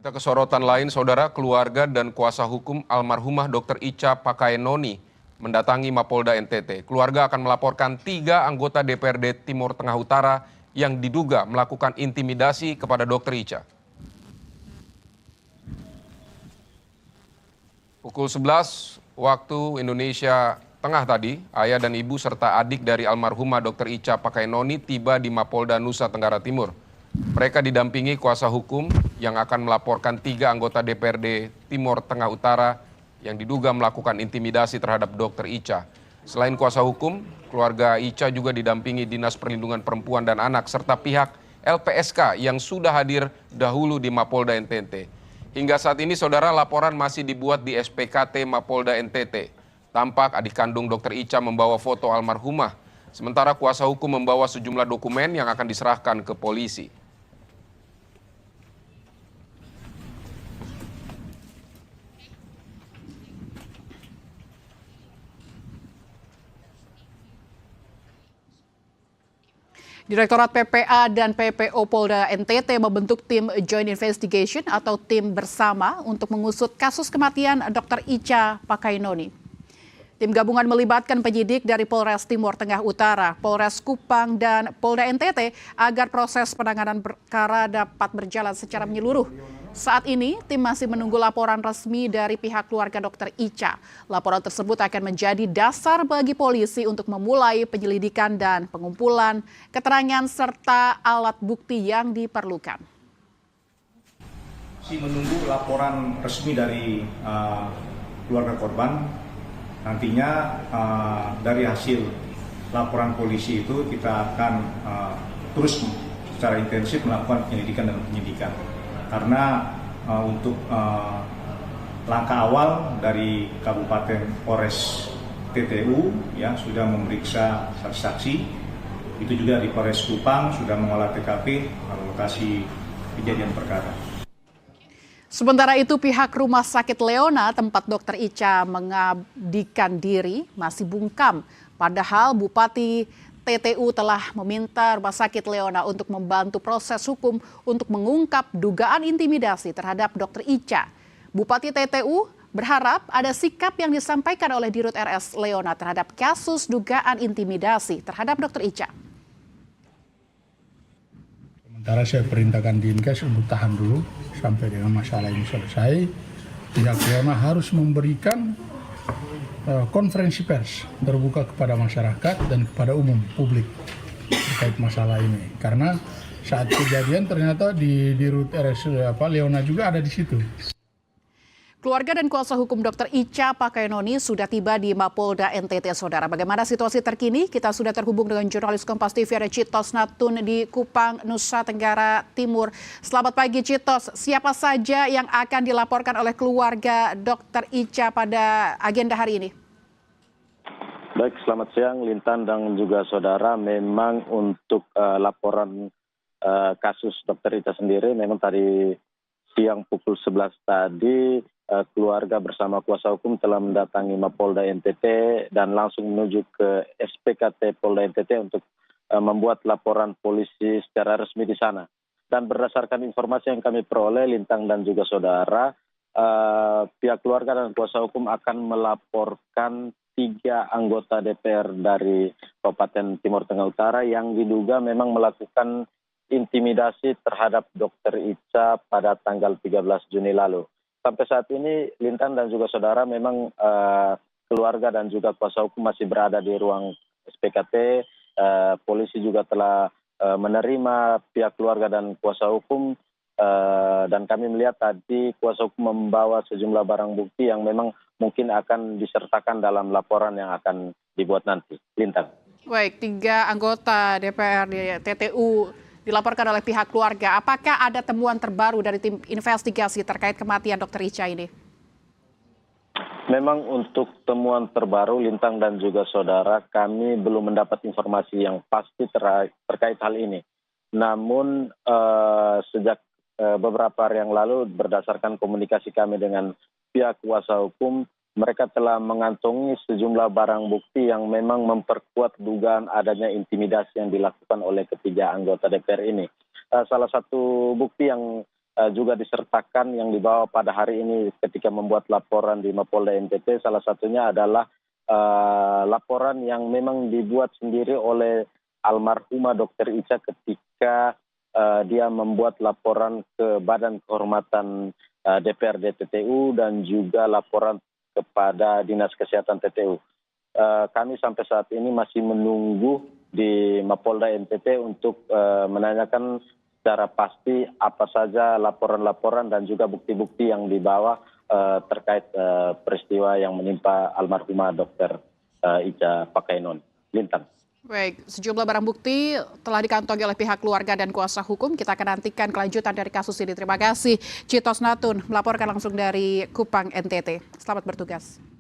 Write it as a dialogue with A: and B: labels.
A: Kita ke sorotan lain, saudara, keluarga dan kuasa hukum almarhumah Dr. Icha Pakaenoni mendatangi Mapolda NTT. Keluarga akan melaporkan 3 anggota DPRD Timur Tengah Utara yang diduga melakukan intimidasi kepada Dr. Icha. Pukul 11 waktu Indonesia Tengah tadi, ayah dan ibu serta adik dari almarhumah Dr. Icha Pakaenoni tiba di Mapolda Nusa Tenggara Timur. Mereka didampingi kuasa hukum yang akan melaporkan 3 anggota DPRD Timur Tengah Utara yang diduga melakukan intimidasi terhadap Dr. Icha. Selain kuasa hukum, keluarga Icha juga didampingi Dinas Perlindungan Perempuan dan Anak serta pihak LPSK yang sudah hadir dahulu di Mapolda NTT. Hingga saat ini, saudara, laporan masih dibuat di SPKT Mapolda NTT. Tampak adik kandung Dr. Icha membawa foto almarhumah, sementara kuasa hukum membawa sejumlah dokumen yang akan diserahkan ke polisi.
B: Direktorat PPA dan PPO Polda NTT membentuk tim Joint Investigation atau tim bersama untuk mengusut kasus kematian Dr. Icha Pakaenoni. Tim gabungan melibatkan penyidik dari Polres Timur Tengah Utara, Polres Kupang, dan Polda NTT agar proses penanganan perkara dapat berjalan secara menyeluruh. Saat ini, tim masih menunggu laporan resmi dari pihak keluarga Dr. Icha. Laporan tersebut akan menjadi dasar bagi polisi untuk memulai penyelidikan dan pengumpulan keterangan serta alat bukti yang diperlukan.
C: Masih menunggu laporan resmi dari keluarga korban. Nantinya dari hasil laporan polisi itu kita akan terus secara intensif melakukan penyelidikan dan penyidikan. Karena untuk langkah awal dari Kabupaten Polres TTU ya sudah memeriksa saksi-saksi, itu juga di Polres Kupang sudah mengolah TKP lokasi kejadian perkara.
B: Sementara itu, pihak Rumah Sakit Leona tempat Dr. Icha mengabdikan diri masih bungkam. Padahal Bupati TTU telah meminta Rumah Sakit Leona untuk membantu proses hukum untuk mengungkap dugaan intimidasi terhadap Dr. Icha. Bupati TTU berharap ada sikap yang disampaikan oleh Dirut RS Leona terhadap kasus dugaan intimidasi terhadap Dr. Icha.
D: Sementara saya perintahkan Dinkes untuk tahan dulu sampai dengan masalah ini selesai. Pihak Leona harus memberikan konferensi pers terbuka kepada masyarakat dan kepada umum publik terkait masalah ini. Karena saat kejadian ternyata di Dirut RS Leona juga ada di situ.
B: Keluarga dan kuasa hukum Dr. Icha Pakaenoni sudah tiba di Mapolda NTT, saudara. Bagaimana situasi terkini? Kita sudah terhubung dengan jurnalis Kompas TV ada Citos Natun di Kupang, Nusa Tenggara Timur. Selamat pagi, Citos. Siapa saja yang akan dilaporkan oleh keluarga Dr. Icha pada agenda hari ini?
E: Baik, selamat siang Lintan dan juga saudara. Memang untuk laporan kasus Dr. Icha sendiri, memang tadi siang pukul 11 tadi keluarga bersama kuasa hukum telah mendatangi Mapolda NTT dan langsung menuju ke SPKT Polda NTT untuk membuat laporan polisi secara resmi di sana. Dan berdasarkan informasi yang kami peroleh, Lintang dan juga saudara, pihak keluarga dan kuasa hukum akan melaporkan 3 anggota DPR dari Kabupaten Timur Tengah Utara yang diduga memang melakukan intimidasi terhadap Dr. Icha pada tanggal 13 Juni lalu. Sampai saat ini, Lintan dan juga saudara, memang keluarga dan juga kuasa hukum masih berada di ruang SPKT. Polisi juga telah menerima pihak keluarga dan kuasa hukum. Dan kami melihat tadi kuasa hukum membawa sejumlah barang bukti yang memang mungkin akan disertakan dalam laporan yang akan dibuat nanti. Lintan.
B: Baik, 3 anggota DPR di TTU dilaporkan oleh pihak keluarga. Apakah ada temuan terbaru dari tim investigasi terkait kematian Dr. Icha ini?
E: Memang untuk temuan terbaru, Lintang dan juga saudara, kami belum mendapat informasi yang pasti terkait hal ini. Namun sejak beberapa hari yang lalu, berdasarkan komunikasi kami dengan pihak kuasa hukum, mereka telah mengantongi sejumlah barang bukti yang memang memperkuat dugaan adanya intimidasi yang dilakukan oleh ketiga anggota DPR ini. Salah satu bukti yang juga disertakan yang dibawa pada hari ini ketika membuat laporan di Mapolda NTT. Salah satunya adalah laporan yang memang dibuat sendiri oleh almarhumah Dr. Ica ketika dia membuat laporan ke Badan Kehormatan DPRD TTU dan juga laporan kepada Dinas Kesehatan TTU. Kami sampai saat ini masih menunggu di Mapolda NTT untuk menanyakan secara pasti apa saja laporan-laporan dan juga bukti-bukti yang dibawa terkait peristiwa yang menimpa almarhumah Dr. Ica Pakainoni. Lintang.
B: Baik, sejumlah barang bukti telah dikantongi oleh pihak keluarga dan kuasa hukum. Kita akan nantikan kelanjutan dari kasus ini. Terima kasih Citos Natun melaporkan langsung dari Kupang NTT. Selamat bertugas.